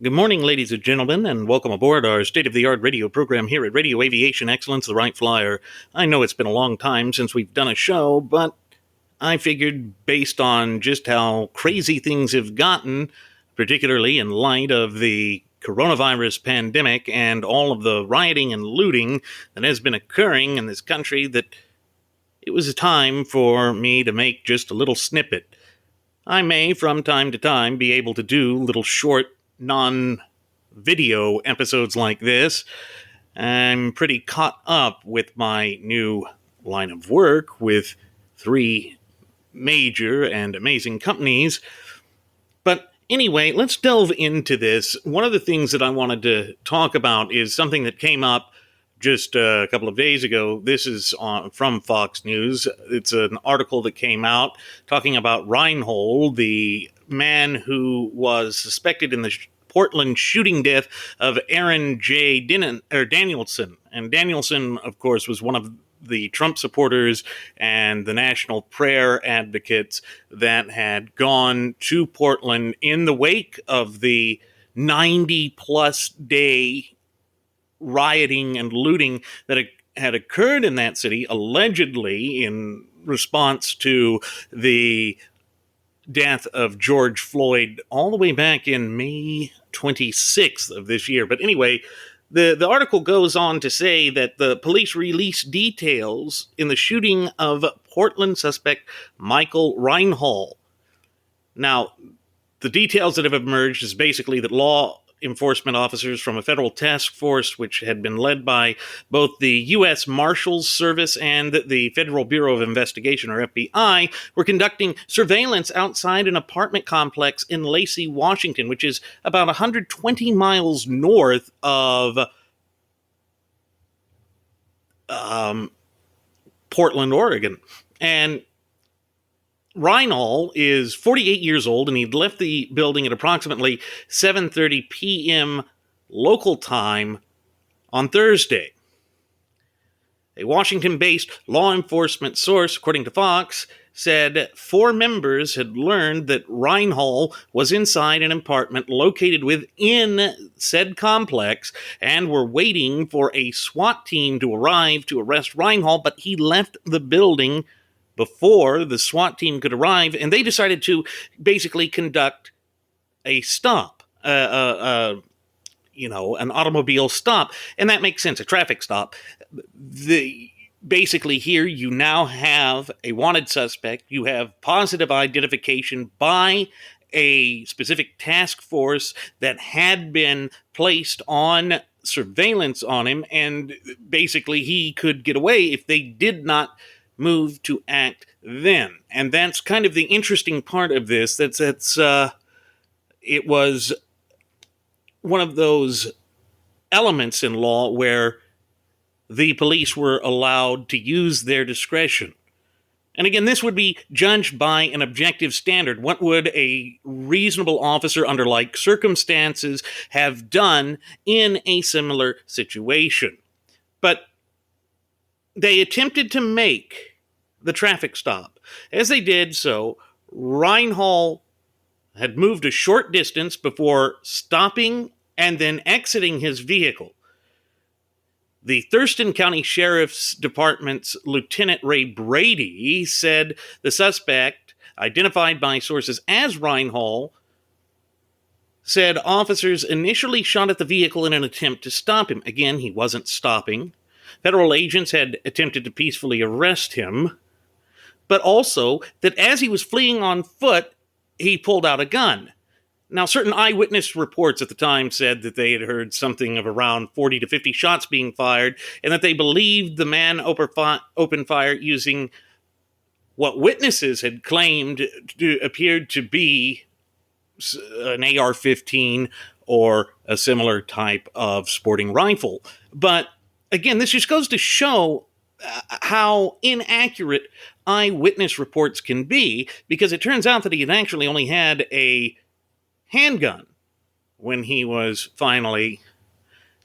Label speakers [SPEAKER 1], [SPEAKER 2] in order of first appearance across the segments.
[SPEAKER 1] Good morning, ladies and gentlemen, and welcome aboard our state-of-the-art radio program here at Radio Aviation Excellence, the Wright Flyer. I know it's been a long time since we've done a show, but I figured based on just how crazy things have gotten, particularly in light of the coronavirus pandemic and all of the rioting and looting that has been occurring in this country, that it was a time for me to make just a little snippet. I may, from time to time, be able to do little short non-video episodes like this. I'm pretty caught up with my new line of work with 3 major and amazing companies. But anyway, let's delve into this. One of the things that I wanted to talk about is something that came up just a couple of days ago. This is from Fox News. It's an article that came out talking about Reinhold, the man who was suspected in the Portland shooting death of Aaron J. Danielson. And Danielson, of course, was one of the Trump supporters and the national prayer advocates that had gone to Portland in the wake of the 90-plus day rioting and looting that had occurred in that city, allegedly in response to the death of George Floyd all the way back in May 26th of this year. But anyway, the article goes on to say that the police released details in the shooting of Portland suspect Michael Reinhold. Now, the details that have emerged is basically that law enforcement officers from a federal task force, which had been led by both the U.S. Marshals Service and the Federal Bureau of Investigation, or FBI, were conducting surveillance outside an apartment complex in Lacey, Washington, which is about 120 miles north of Portland, Oregon. And Reinhold is 48 years old, and he'd left the building at approximately 7:30 p.m. local time on Thursday. A Washington-based law enforcement source, according to Fox, said 4 members had learned that Reinhold was inside an apartment located within said complex and were waiting for a SWAT team to arrive to arrest Reinhold, but he left the building before the SWAT team could arrive, and they decided to basically conduct a stop, an automobile stop, and that makes sense, a traffic stop. Basically here you now have a wanted suspect, you have positive identification by a specific task force that had been placed on surveillance on him, and basically he could get away if they did not move to act then. And that's kind of the interesting part of this. It was one of those elements in law where the police were allowed to use their discretion. And again, this would be judged by an objective standard. What would a reasonable officer under like circumstances have done in a similar situation? But they attempted to make the traffic stop. As they did so, Reinhold had moved a short distance before stopping and then exiting his vehicle. The Thurston County Sheriff's Department's Lieutenant Ray Brady said the suspect, identified by sources as Reinhold, said officers initially shot at the vehicle in an attempt to stop him. Again, he wasn't stopping. Federal agents had attempted to peacefully arrest him, but also that as he was fleeing on foot, he pulled out a gun. Now, certain eyewitness reports at the time said that they had heard something of around 40 to 50 shots being fired, and that they believed the man opened fire using what witnesses had claimed appeared to be an AR-15 or a similar type of sporting rifle. But again, this just goes to show how inaccurate eyewitness reports can be, because it turns out that he had actually only had a handgun when he was finally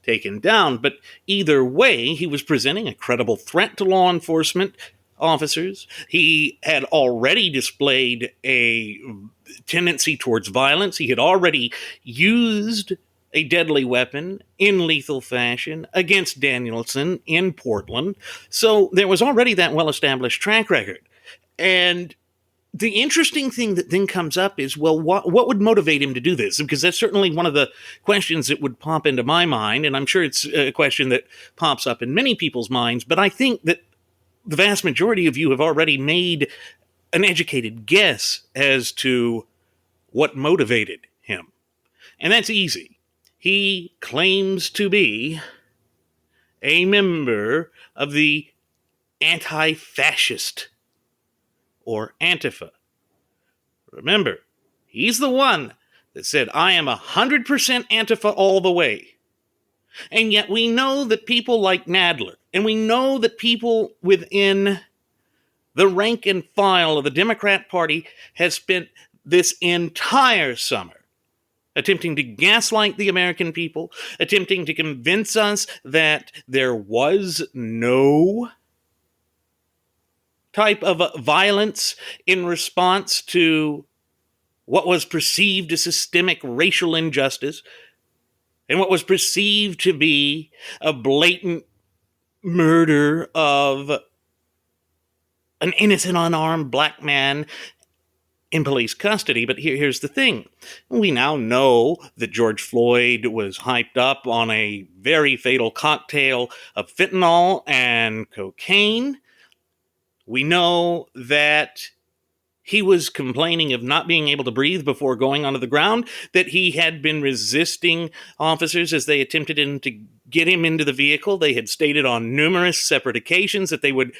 [SPEAKER 1] taken down. But either way, he was presenting a credible threat to law enforcement officers. He had already displayed a tendency towards violence. He had already used a deadly weapon in lethal fashion against Danielson in Portland. So there was already that well-established track record. And the interesting thing that then comes up is, well, what would motivate him to do this? Because that's certainly one of the questions that would pop into my mind, and I'm sure it's a question that pops up in many people's minds, but I think that the vast majority of you have already made an educated guess as to what motivated him. And that's easy. He claims to be a member of the anti-fascist, or Antifa. Remember, he's the one that said, I am 100% Antifa all the way. And yet we know that people like Nadler, and we know that people within the rank and file of the Democrat Party has spent this entire summer attempting to gaslight the American people, attempting to convince us that there was no type of violence in response to what was perceived as systemic racial injustice and what was perceived to be a blatant murder of an innocent, unarmed black man in police custody. But here's the thing. We now know that George Floyd was hyped up on a very fatal cocktail of fentanyl and cocaine. We know that he was complaining of not being able to breathe before going onto the ground, that he had been resisting officers as they attempted to get him into the vehicle. They had stated on numerous separate occasions that they would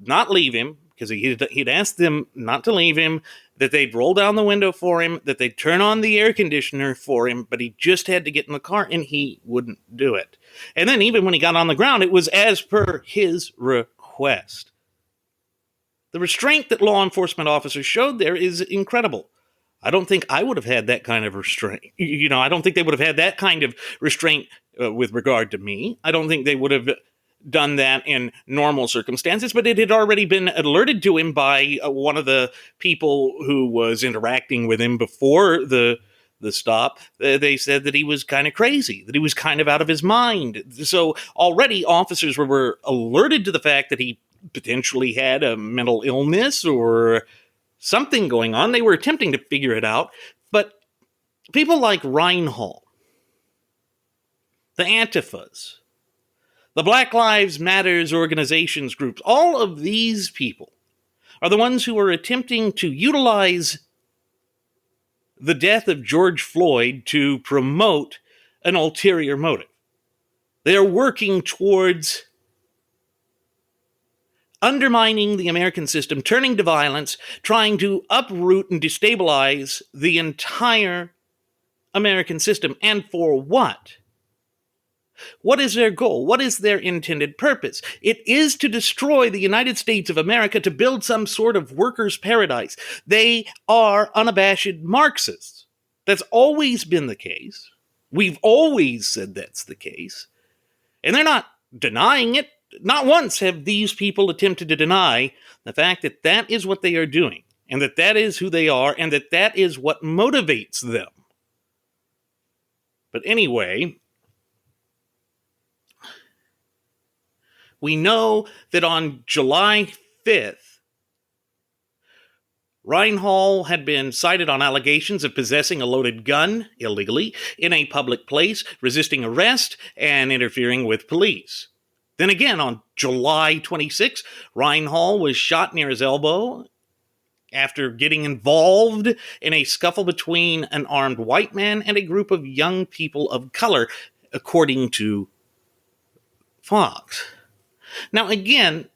[SPEAKER 1] not leave him, because he'd asked them not to leave him, that they'd roll down the window for him, that they'd turn on the air conditioner for him, but he just had to get in the car, and he wouldn't do it. And then even when he got on the ground, it was as per his request. The restraint that law enforcement officers showed there is incredible. I don't think I would have had that kind of restraint. I don't think they would have had that kind of restraint with regard to me. I don't think they would have done that in normal circumstances, but it had already been alerted to him by one of the people who was interacting with him before the stop. They said that he was kind of crazy, that he was kind of out of his mind. So already officers were alerted to the fact that he potentially had a mental illness or something going on. They were attempting to figure it out. But people like Reinhold, the Antifas, the Black Lives Matters organizations groups, all of these people are the ones who are attempting to utilize the death of George Floyd to promote an ulterior motive. They are working towards undermining the American system, turning to violence, trying to uproot and destabilize the entire American system. And for what? What is their goal? What is their intended purpose? It is to destroy the United States of America, to build some sort of workers' paradise. They are unabashed Marxists. That's always been the case. We've always said that's the case. And they're not denying it. Not once have these people attempted to deny the fact that that is what they are doing, and that that is who they are, and that that is what motivates them. But anyway, we know that on July 5th, Reinhold had been cited on allegations of possessing a loaded gun illegally in a public place, resisting arrest, and interfering with police. Then again, on July 26, Reinhold was shot near his elbow after getting involved in a scuffle between an armed white man and a group of young people of color, according to Fox. Now again,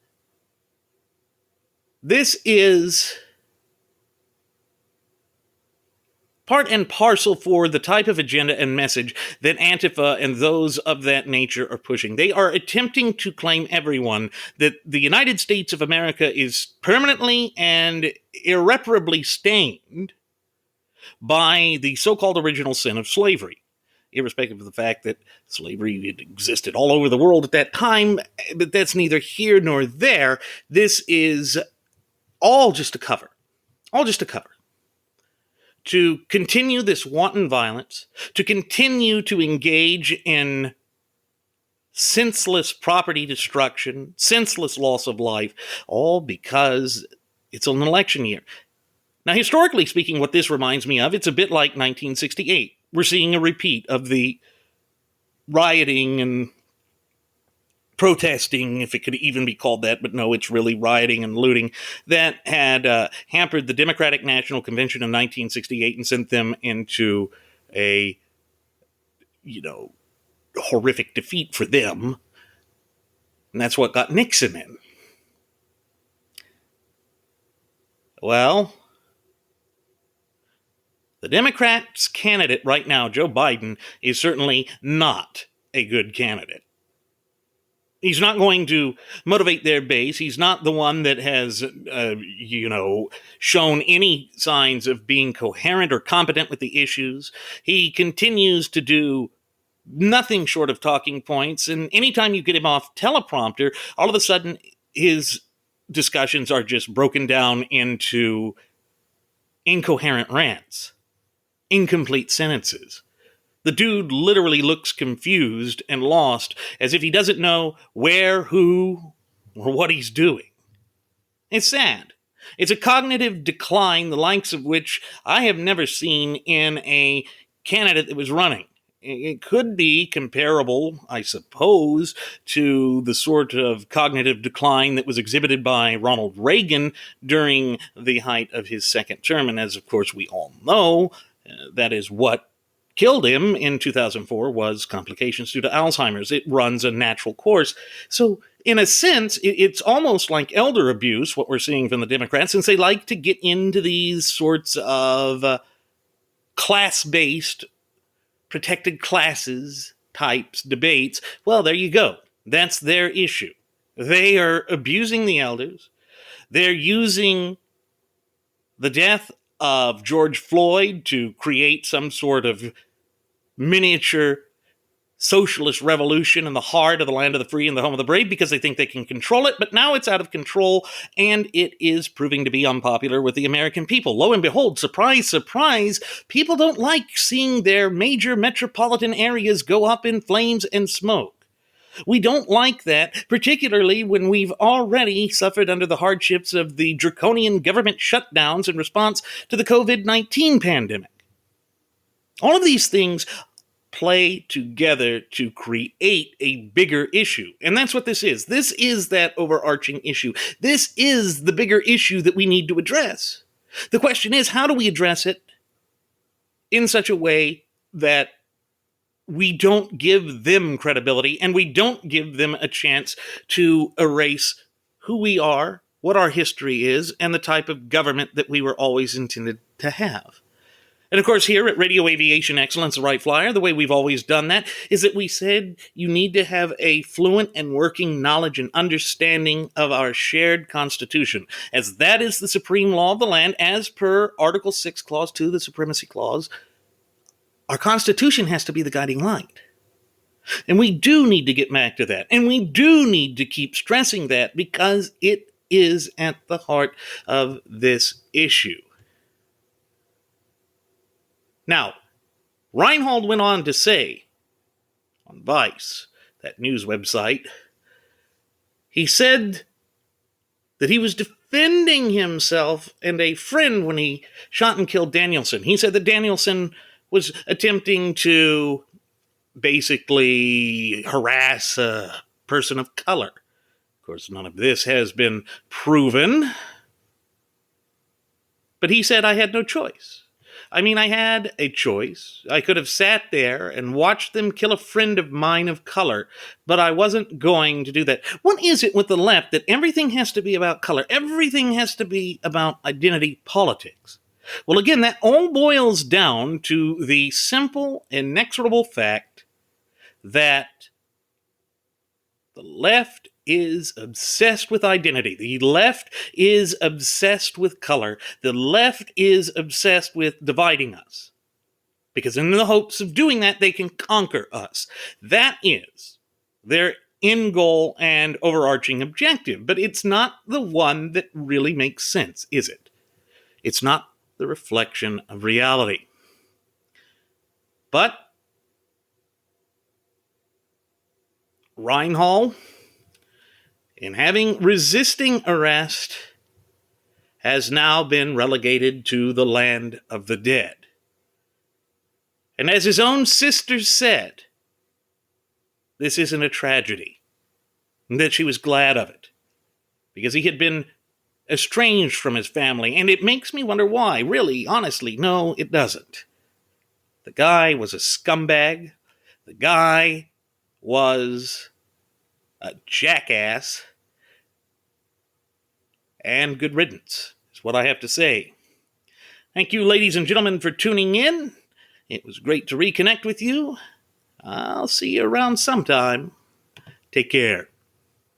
[SPEAKER 1] this is part and parcel for the type of agenda and message that Antifa and those of that nature are pushing. They are attempting to claim everyone that the United States of America is permanently and irreparably stained by the so-called original sin of slavery, irrespective of the fact that slavery existed all over the world at that time. But that's neither here nor there. This is all just a cover. All just a cover to continue this wanton violence, to continue to engage in senseless property destruction, senseless loss of life, all because it's an election year. Now, historically speaking, what this reminds me of, it's a bit like 1968. We're seeing a repeat of the rioting and protesting, if it could even be called that, but no, it's really rioting and looting, that had hampered the Democratic National Convention in 1968 and sent them into a, horrific defeat for them. And that's what got Nixon in. Well, the Democrats' candidate right now, Joe Biden, is certainly not a good candidate. He's not going to motivate their base. He's not the one that has, shown any signs of being coherent or competent with the issues. He continues to do nothing short of talking points. And anytime you get him off teleprompter, all of a sudden his discussions are just broken down into incoherent rants, incomplete sentences. The dude literally looks confused and lost, as if he doesn't know where, who, or what he's doing. It's sad. It's a cognitive decline, the likes of which I have never seen in a candidate that was running. It could be comparable, I suppose, to the sort of cognitive decline that was exhibited by Ronald Reagan during the height of his second term. And as, of course, we all know, that is what killed him in 2004 was complications due to Alzheimer's. It runs a natural course. So in a sense, it's almost like elder abuse, what we're seeing from the Democrats, since they like to get into these sorts of class-based, protected classes types debates. Well, there you go. That's their issue. They are abusing the elders. They're using the death of George Floyd to create some sort of miniature socialist revolution in the heart of the land of the free and the home of the brave because they think they can control it, but now it's out of control and it is proving to be unpopular with the American people. Lo and behold, surprise, surprise, people don't like seeing their major metropolitan areas go up in flames and smoke. We don't like that, particularly when we've already suffered under the hardships of the draconian government shutdowns in response to the COVID-19 pandemic. All of these things play together to create a bigger issue. And that's what this is. This is that overarching issue. This is the bigger issue that we need to address. The question is, how do we address it in such a way that we don't give them credibility and we don't give them a chance to erase who we are, what our history is, and the type of government that we were always intended to have? And of course, here at Radio Aviation Excellence, the Wright Flyer, the way we've always done that is that we said you need to have a fluent and working knowledge and understanding of our shared Constitution, as that is the supreme law of the land, as per Article 6, Clause 2, the Supremacy Clause. Our Constitution has to be the guiding light. And we do need to get back to that. And we do need to keep stressing that because it is at the heart of this issue. Now, Reinhold went on to say on Vice, that news website, he said that he was defending himself and a friend when he shot and killed Danielson. He said that Danielson was attempting to basically harass a person of color. Of course, none of this has been proven. But he said, I had no choice. I mean, I had a choice. I could have sat there and watched them kill a friend of mine of color, but I wasn't going to do that. What is it with the left that everything has to be about color? Everything has to be about identity politics. Well, again, that all boils down to the simple, inexorable fact that the left is obsessed with identity. The left is obsessed with color. The left is obsessed with dividing us. Because in the hopes of doing that, they can conquer us. That is their end goal and overarching objective. But it's not the one that really makes sense, is it? It's not the reflection of reality. But Reinhold, in having resisting arrest, has now been relegated to the land of the dead. And as his own sister said, this isn't a tragedy, and that she was glad of it, because he had been estranged from his family, and it makes me wonder why. Really, honestly, no, it doesn't. The guy was a scumbag. The guy was a jackass. And good riddance is what I have to say. Thank you, ladies and gentlemen, for tuning in. It was great to reconnect with you. I'll see you around sometime. Take care.